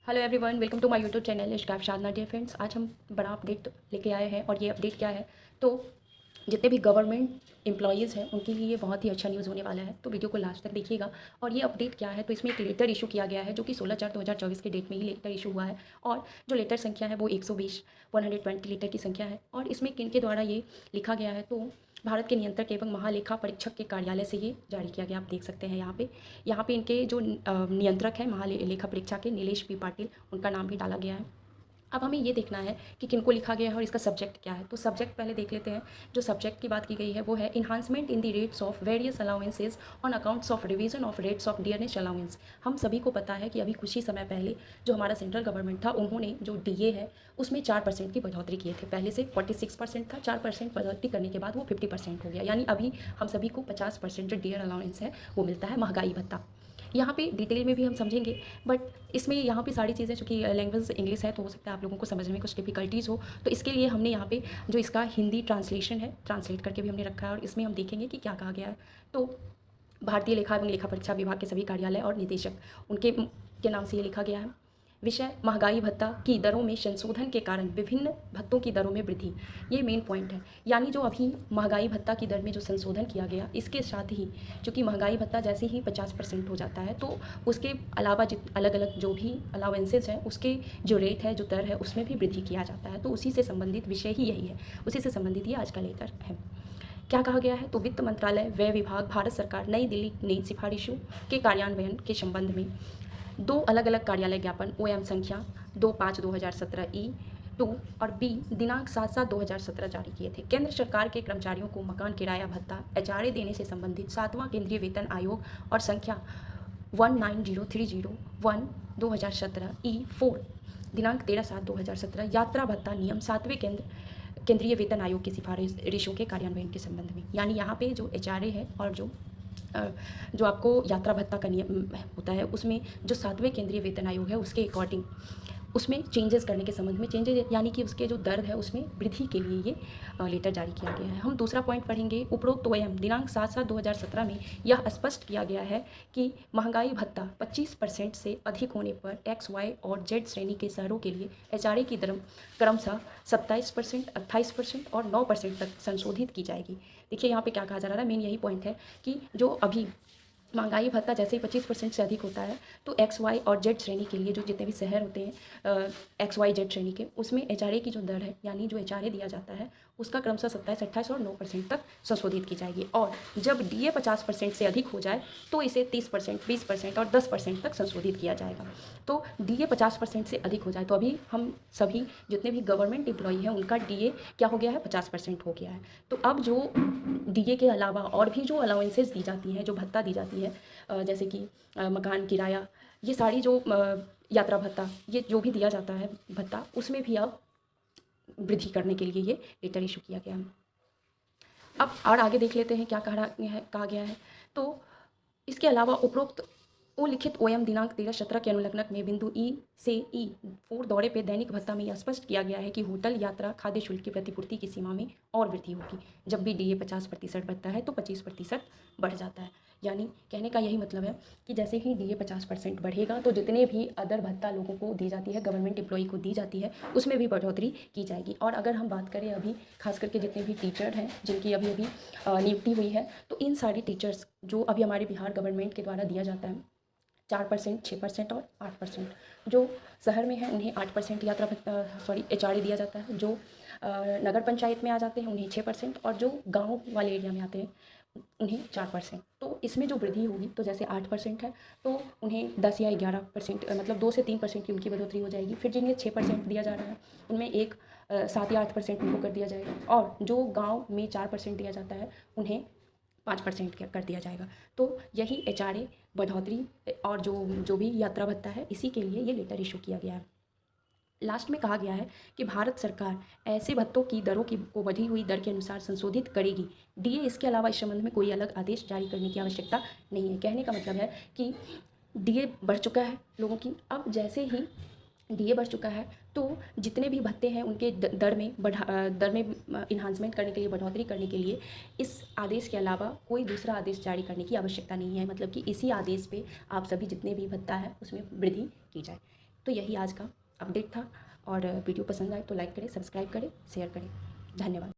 Hello everyone, welcome to my YouTube channel Ishq Sadhana. Dear friends, आज हम बड़ा अपडेट लेके आए हैं और ये अपडेट क्या है तो जितने भी गवर्नमेंट एम्प्लॉयज़ हैं उनके लिए ये बहुत ही अच्छा न्यूज़ होने वाला है। तो वीडियो को लास्ट तक देखिएगा। और ये अपडेट क्या है तो इसमें एक लेटर इशू किया गया है जो कि 16/4/2024 के डेट में ही लेटर इशू हुआ है। और जो लेटर संख्या है वो 120 लेटर की संख्या है। और इसमें किनके द्वारा ये लिखा गया है तो भारत के नियंत्रक एवं महालेखा परीक्षक के कार्यालय से ये जारी किया गया। आप देख सकते हैं यहाँ पे इनके जो नियंत्रक हैं महालेखा परीक्षा के नीलेश पी पाटिल, उनका नाम भी डाला गया है। अब हमें ये देखना है कि किनको लिखा गया है और इसका सब्जेक्ट क्या है। तो सब्जेक्ट पहले देख लेते हैं। जो सब्जेक्ट की बात की गई है वो है enhancement in the rates of various allowances on accounts of revision of rates of dearness allowance. हम सभी को पता है कि अभी कुछ ही समय पहले जो हमारा सेंट्रल गवर्नमेंट था उन्होंने जो डीए है उसमें 4% की बढ़ोतरी किए थे। पहले से 46% था, 4% बढ़ोतरी करने के बाद वो 50% हो गया। यानी अभी हम सभी को 50% जो डियर अलाउंस है वो मिलता है, महंगाई भत्ता। यहाँ पे डिटेल में भी हम समझेंगे, बट इसमें यहाँ पे सारी चीज़ें चूँकि लैंग्वेज इंग्लिश है तो हो सकता है आप लोगों को समझने में कुछ डिफ़िकल्टीज़ हो। तो इसके लिए हमने यहाँ पे जो इसका हिंदी ट्रांसलेशन है ट्रांसलेट करके भी हमने रखा है और इसमें हम देखेंगे कि क्या कहा गया है। तो भारतीय लेखा एवं लेखा परीक्षा विभाग के सभी कार्यालय और निदेशक उनके के नाम से ये लिखा गया है। विषय महंगाई भत्ता की दरों में संशोधन के कारण विभिन्न भत्तों की दरों में वृद्धि। ये मेन पॉइंट है। यानी जो अभी महंगाई भत्ता की दर में जो संशोधन किया गया, इसके साथ ही चूँकि महंगाई भत्ता जैसे ही 50% हो जाता है तो उसके अलावा अलग अलग जो भी अलाउंसेज हैं उसके जो रेट है, जो दर है, उसमें भी वृद्धि किया जाता है। तो उसी से संबंधित विषय ही यही है, उसी से संबंधित ये आज का लेटर है। क्या कहा गया है तो वित्त मंत्रालय व्यय विभाग भारत सरकार नई दिल्ली ने सिफारिशों के कार्यान्वयन के संबंध में दो अलग अलग कार्यालय ज्ञापन ओएम संख्या 25/2017 E2 और बी दिनांक 7/7/2017 जारी किए थे। केंद्र सरकार के कर्मचारियों को मकान किराया भत्ता एचआरए देने से संबंधित 7वां केंद्रीय वेतन आयोग और संख्या 190301/2017 E4 दिनांक 13/7/2017 यात्रा भत्ता नियम 7वें केंद्रीय वेतन आयोग की सिफारिशों के कार्यान्वयन के संबंध में। यानी यहाँ पे जो एचआरए है और जो आपको यात्रा भत्ता का नियम होता है उसमें जो 7वें केंद्रीय वेतन आयोग है उसके अकॉर्डिंग उसमें चेंजेस करने के संबंध में, चेंजेस यानी कि उसके जो दर है उसमें वृद्धि के लिए ये लेटर जारी किया गया है। हम दूसरा पॉइंट पढ़ेंगे। उपरोक्त ओएम दिनांक 7/7/2017 में यह स्पष्ट किया गया है कि महंगाई भत्ता 25% से अधिक होने पर एक्स वाई और जेड श्रेणी के शहरों के लिए एचआरए की दर क्रमशः 27%, 28% और 9% तक संशोधित की जाएगी। देखिए यहाँ पे क्या कहा जा रहा है, मेन यही पॉइंट है कि जो अभी महंगाई भत्ता जैसे ही 25% से अधिक होता है तो एक्स वाई और जेड श्रेणी के लिए जो जितने भी शहर होते हैं एक्स वाई जेड श्रेणी के, उसमें एचआरए की जो दर है यानी जो एचआरए दिया जाता है उसका क्रमशः 27, 28 और 9% तक संशोधित की जाएगी। और जब डीए 50% से अधिक हो जाए तो इसे 30%, 20% और 10% तक संशोधित किया जाएगा। तो डीए 50% से अधिक हो जाए तो अभी हम सभी जितने भी गवर्नमेंट एम्प्लॉई हैं उनका डीए क्या हो गया है, 50% हो गया है। तो अब जो डीए के अलावा और भी जो अलाउंसेस दी जाती हैं, जो भत्ता दी जाती है जैसे कि मकान किराया, ये सारी जो यात्रा भत्ता, ये जो भी दिया जाता है भत्ता, उसमें भी अब वृद्धि करने के लिए ये लेटर इशू किया गया। अब और आगे देख लेते हैं क्या कहा गया है। तो इसके अलावा उपरोक्त उल्लिखित ओएम दिनांक 13/17 के अनुलग्नक में बिंदु ई से E4 दौरे पे दैनिक भत्ता में यह स्पष्ट किया गया है कि होटल यात्रा खाद्य शुल्क की प्रतिपूर्ति की सीमा में और वृद्धि होगी। जब भी डीए 50% बढ़ता है तो 25% बढ़ जाता है। यानी कहने का यही मतलब है कि जैसे ही डीए 50% बढ़ेगा तो जितने भी अदर भत्ता लोगों को दी जाती है, गवर्नमेंट एम्प्लॉई को दी जाती है, उसमें भी बढ़ोतरी की जाएगी। और अगर हम बात करें अभी खास करके जितने भी टीचर हैं जिनकी अभी अभी नियुक्ति हुई है तो इन सारी टीचर्स जो अभी हमारे बिहार गवर्नमेंट के द्वारा दिया जाता है 4%, 6% और 8%, जो शहर में है उन्हें 8% एचआरए दिया जाता है, जो नगर पंचायत में आ जाते हैं उन्हें 6% और जो गांव वाले एरिया में आते हैं उन्हें 4%। तो इसमें जो वृद्धि होगी तो जैसे 8% है तो उन्हें 10 या 11% मतलब 2 से 3% की उनकी बढ़ोतरी हो जाएगी। फिर जिन्हें 6% दिया जा रहा है उनमें 7 या 8% उनको कर दिया जाएगा और जो गाँव में 4% दिया जाता है उन्हें 5% कर दिया जाएगा। तो यही एचआरए बढ़ोतरी और जो भी यात्रा भत्ता है इसी के लिए ये लेटर इशू किया गया है। लास्ट में कहा गया है कि भारत सरकार ऐसे भत्तों की दरों को बढ़ी हुई दर के अनुसार संशोधित करेगी। डीए इसके अलावा इस संबंध में कोई अलग आदेश जारी करने की आवश्यकता नहीं है। कहने का मतलब है कि डीए बढ़ चुका है लोगों की, अब जैसे ही डीए बढ़ चुका है तो जितने भी भत्ते हैं उनके दर में इन्हांसमेंट करने के लिए, बढ़ोतरी करने के लिए इस आदेश के अलावा कोई दूसरा आदेश जारी करने की आवश्यकता नहीं है। मतलब कि इसी आदेश पे आप सभी जितने भी भत्ता है उसमें वृद्धि की जाए। तो यही आज का अपडेट था, और वीडियो पसंद आए तो लाइक करें, सब्सक्राइब करें, शेयर करें। धन्यवाद।